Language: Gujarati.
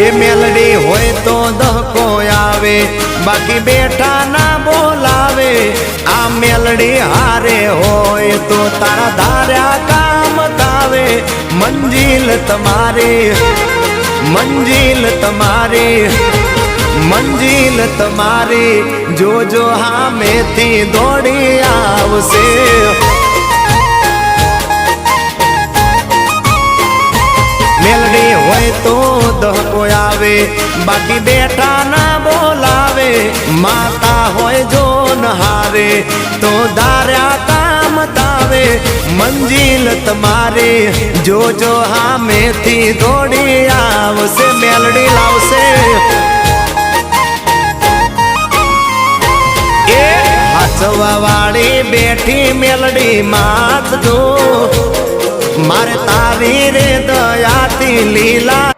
એ મેલડી હોય તો દહકો આવે, બાકી બેઠા ના બોલાવે। આ મેલડી હારે હોય તો તારા ધાર્યા કામ થાવે। મંજિલ તમારી, મંજિલ તમારી, મંજિલ તમારી, જોજો હામેથી દોડી આવશે। મેલડી હોય તો દહકો આવે, બાકી બેઠા ના બોલાવે। માતા હોય જો નહારે તો ધાર્યા કામ થાવે। મંજિલ તમારી, જોજો હામેથી દોડી આવશે। મેલડી લાવશે। એ હાચવા વાળી બેઠી મેલડી માત જો, મારે તારી રે દયાથી લીલા